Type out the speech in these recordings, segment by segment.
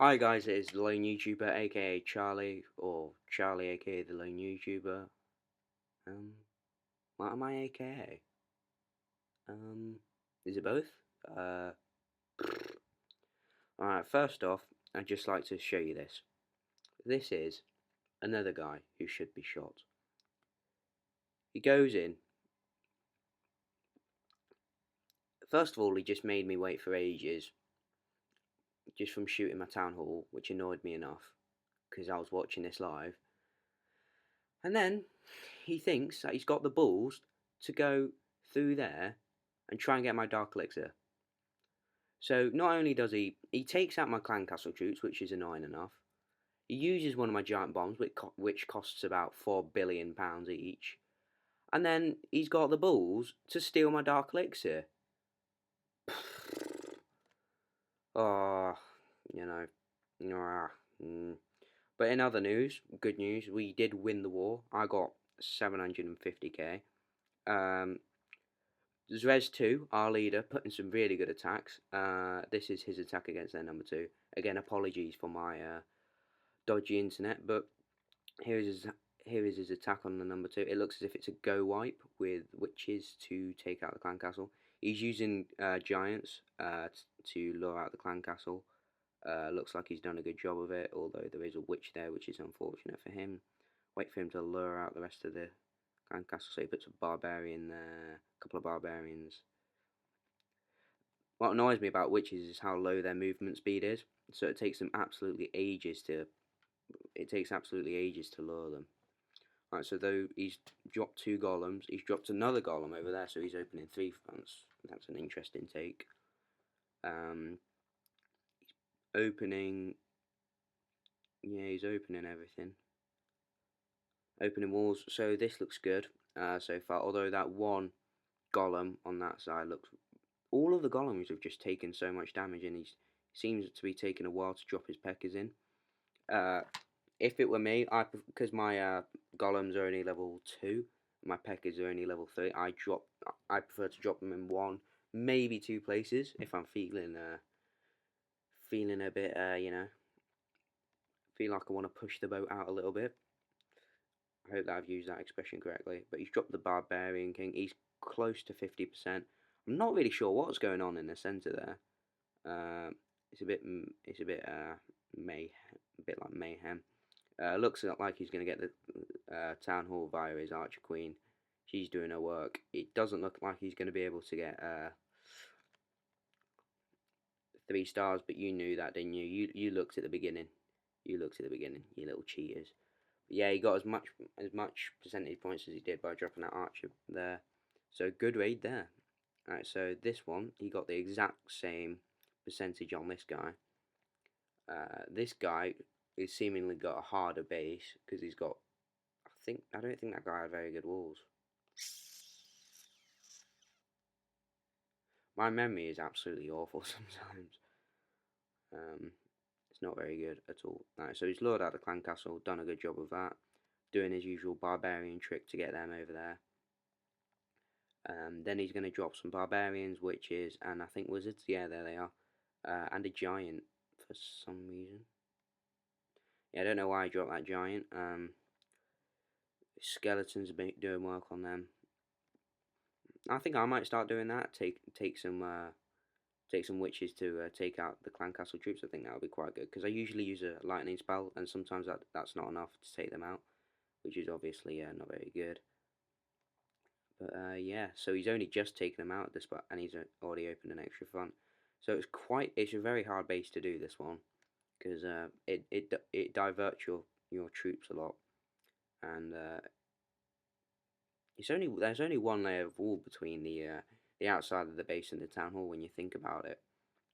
Hi guys, it is the Lone YouTuber, aka Charlie, or Charlie, aka the Lone YouTuber. Um, what am I, aka? Is it both? Uh, Alright, first off, I'd just like to show you this. This is another guy who should be shot. He goes in. First of all, he just made me wait for ages, just from shooting my town hall, which annoyed me enough, because I was watching this live. And then he thinks that he's got the balls to go through there and try and get my Dark Elixir. So not only does he takes out my clan castle troops, which is annoying enough. He uses one of my giant bombs, which costs about £4 billion each, and then he's got the balls to steal my Dark Elixir. Oh, you know, But in other news, good news, we did win the war. I got 750k. Zrez 2, our leader, putting some really good attacks. This is his attack against their number 2. Again, apologies for my dodgy internet, but here is his attack on the number 2. It looks as if it's a go wipe with witches to take out the clan castle. He's using giants to lure out the clan castle. Looks like he's done a good job of it, although there is a witch there, which is unfortunate for him. Wait for him to lure out the rest of the clan castle, so he puts a barbarian there, a couple of barbarians. What annoys me about witches is how low their movement speed is, so it takes absolutely ages to lure them. Right, so though he's dropped 2 golems, he's dropped another golem over there, so he's opening 3 fronts. That's an interesting take. Opening, yeah, he's opening everything. Opening walls, so this looks good so far, although that one golem on that side looks... All of the golems have just taken so much damage, and he seems to be taking a while to drop his Pekkas in. If it were me, because my golems are only level 2, my Pekkas are only level 3, I prefer to drop them in 1, maybe 2 places if I'm feeling a bit, feel like I want to push the boat out a little bit. I hope that I've used that expression correctly. But he's dropped the Barbarian King. He's close to 50%. I'm not really sure what's going on in the centre there. It's a bit like mayhem. Looks like he's going to get the town hall via his Archer Queen. She's doing her work. It doesn't look like he's going to be able to get 3 stars, but you knew that, didn't you? You looked at the beginning. You little cheaters. But yeah, he got as much percentage points as he did by dropping that Archer there. So good raid there. Alright, so this one, he got the exact same percentage on this guy. This guy is seemingly got a harder base because he's got... I don't think that guy had very good walls. My memory is absolutely awful sometimes. It's not very good at all. Right, so he's lured out the clan castle, done a good job of that, doing his usual barbarian trick to get them over there. Then he's going to drop some barbarians, witches, and I think wizards. Yeah, there they are. And a giant for some reason. Yeah, I don't know why I dropped that giant. Skeletons are doing work on them. I think I might start doing that. Take some witches to take out the clan castle troops. I think that would be quite good because I usually use a lightning spell, and sometimes that's not enough to take them out, which is obviously not very good. But yeah, so he's only just taken them out at this spot, and he's already opened an extra front. So it's a very hard base to do, this one, because it diverts your troops a lot, and there's only one layer of wall between the outside of the base and the town hall when you think about it.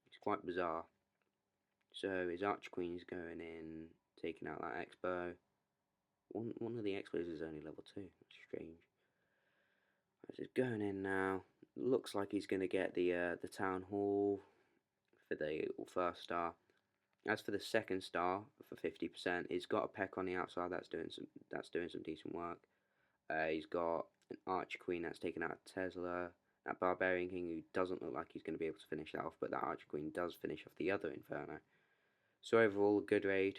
It's quite bizarre. So his Archer Queen's going in, taking out that Expo. One of the Expos is only level 2. That's strange. He's going in now. Looks like he's going to get the town hall for the first star. As for the second star for 50%, he's got a Peck on the outside that's doing some decent work. He's got an Archer Queen that's taken out a Tesla. That Barbarian King who doesn't look like he's going to be able to finish that off, but that Archer Queen does finish off the other Inferno. So overall, a good raid.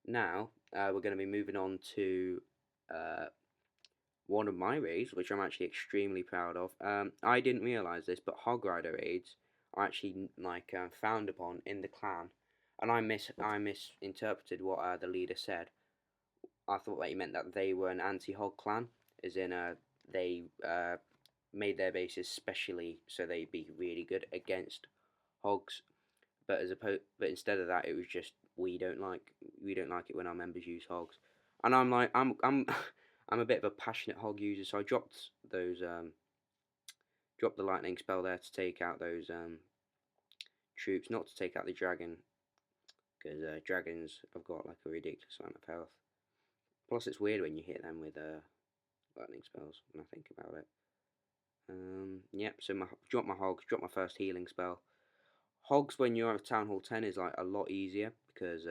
Now we're going to be moving on to uh, one of my raids, which I'm actually extremely proud of. I didn't realize this, but Hog Rider raids are actually like frowned upon in the clan, and I misinterpreted what the leader said. I thought that he meant that they were an anti-hog clan, as in they made their bases specially so they'd be really good against hogs. But instead of that, it was just we don't like it when our members use hogs, and I'm like I'm I'm a bit of a passionate hog user, so I dropped the lightning spell there to take out those troops, not to take out the dragon, because dragons have got like a ridiculous amount of health. Plus, it's weird when you hit them with lightning spells. When I think about it. Yep. So drop my hogs, drop my first healing spell. Hogs when you're at Town Hall 10 is like a lot easier because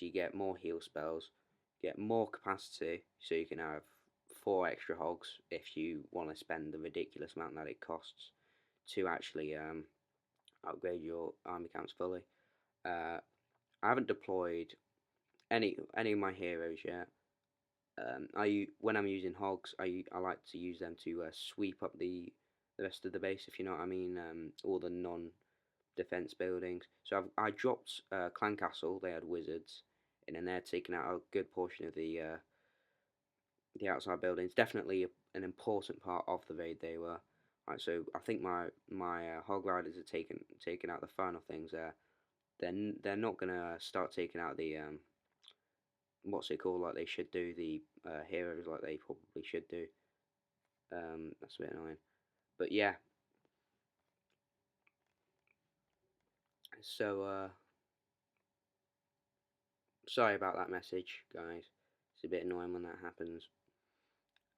you get more heal spells, get more capacity, so you can have 4 extra hogs if you want to spend the ridiculous amount that it costs to actually upgrade your army camps fully. I haven't deployed any of my heroes yet. When I'm using hogs, I like to use them to sweep up the rest of the base, if you know what I mean. All the non-defense buildings. So I dropped Clan Castle. They had wizards, and then they're taking out a good portion of the outside buildings. Definitely an important part of the raid they were. Right, so I think my hog riders are taking out the final things there. They're not gonna start taking out the what's it called, like they should do, the heroes like they probably should do. That's a bit annoying, but yeah. So sorry about that message, guys. It's a bit annoying when that happens.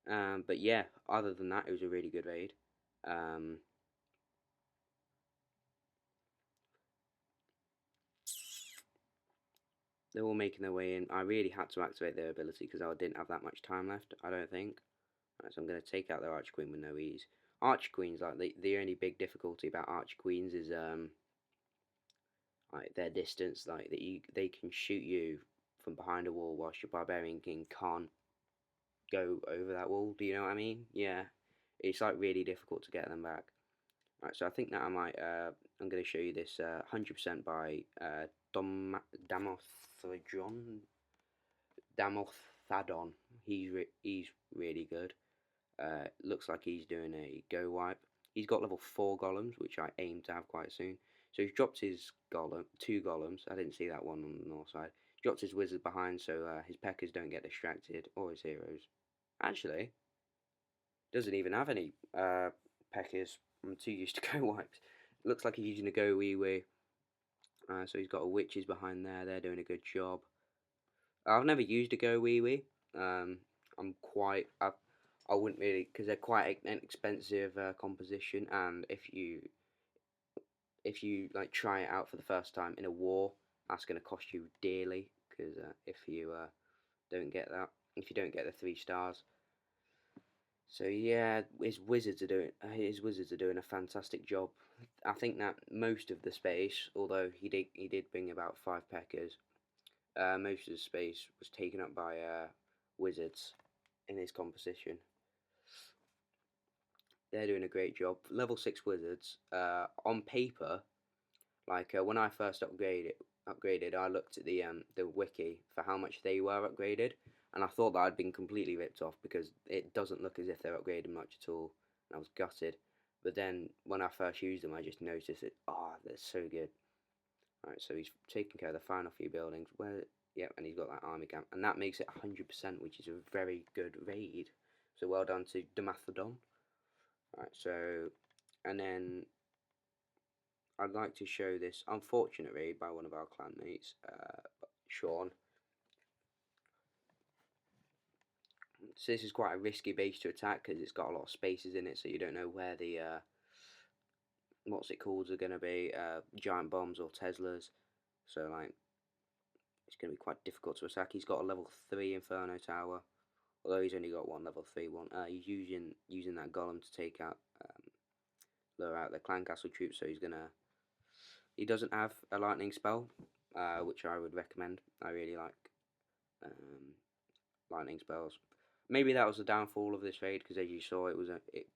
But yeah, other than that, it was a really good raid. Um, they're all making their way in. I really had to activate their ability because I didn't have that much time left, I don't think. Right, so I'm going to take out their Archer Queen with no ease. Archer Queens, like the only big difficulty about Archer Queens is like their distance, like they can shoot you from behind a wall whilst your Barbarian King can't go over that wall. Do you know what I mean? Yeah, it's like really difficult to get them back. Right, so I think that I'm going to show you this 100% by Damothradon. Damothadon. He's really good. Looks like he's doing a go wipe. He's got level 4 golems, which I aim to have quite soon. So he's dropped his 2 golems. I didn't see that one on the north side. Dropped his wizard behind so his peckers don't get distracted, or his heroes. Actually, doesn't even have any peckers. I'm too used to go wipes. Looks like he's using a go wee wee. So he's got a witches behind there. They're doing a good job. I've never used a go wee wee. I'm quite. I wouldn't really, because they're quite an expensive composition, and if you like try it out for the first time in a war, that's going to cost you dearly. Because if you don't get that, if you don't get the 3 stars. So yeah, his wizards are doing a fantastic job. I think that most of the space, although he did bring about 5 peckers, most of the space was taken up by wizards in his composition. They're doing a great job. Level 6 wizards, on paper, like when I first upgraded, I looked at the wiki for how much they were upgraded, and I thought that I'd been completely ripped off because it doesn't look as if they're upgraded much at all, and I was gutted. But then when I first used them, I just noticed it. Oh, they're so good. Alright, so he's taking care of the final few buildings. Yep, and he's got that army camp, and that makes it 100%, which is a very good raid. So well done to Damathodon. Alright, so, and then I'd like to show this unfortunate raid by one of our clanmates, Sean. So this is quite a risky base to attack because it's got a lot of spaces in it, so you don't know where the what's it called are going to be, giant bombs or Teslas. So like it's going to be quite difficult to attack. He's got a level 3 Inferno Tower, although he's only got one level 3 one. He's using that golem to take out the clan castle troops, so he doesn't have a lightning spell, which I would recommend. I really like um, lightning spells. Maybe that was the downfall of this raid, because as you saw, it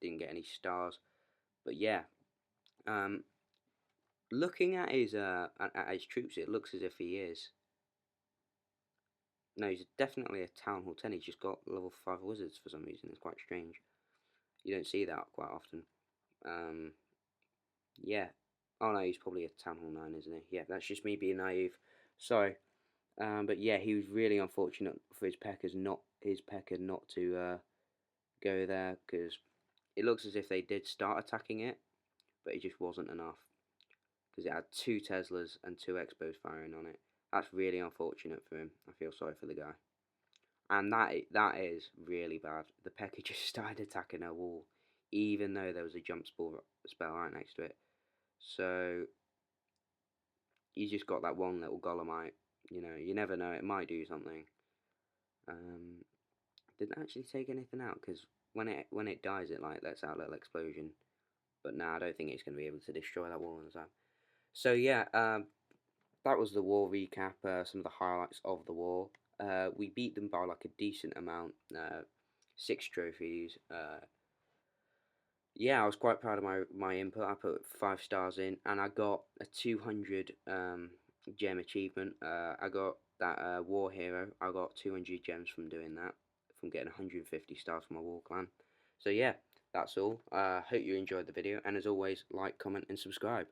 didn't get any stars. But yeah, um, looking at his troops, it looks as if he is. No, he's definitely a Town Hall 10. He's just got level 5 wizards for some reason. It's quite strange. You don't see that quite often. Um, yeah. Oh no, he's probably a Town Hall 9, isn't he? Yeah, that's just me being naive. Sorry. But yeah, he was really unfortunate for his Pecker not to go there, because it looks as if they did start attacking it, but it just wasn't enough, because it had 2 Teslas and 2 Expos firing on it. That's really unfortunate for him. I feel sorry for the guy. And that is really bad. The Pecker just started attacking her wall, even though there was a jump spell right next to it. So he's just got that one little Golemite. You know, you never know, it might do something. Didn't actually take anything out, because when it dies, it like lets out a little explosion. But now I don't think it's going to be able to destroy that wall in time. So yeah, that was the war recap. Some of the highlights of the war. We beat them by like a decent amount. 6 trophies. Yeah, I was quite proud of my input. I put 5 stars in, and I got a 200 gem achievement. I got that war hero. I got 200 gems from doing that, from getting 150 stars from my war clan. So yeah, that's all. Hope you enjoyed the video, and as always, like, comment, and subscribe.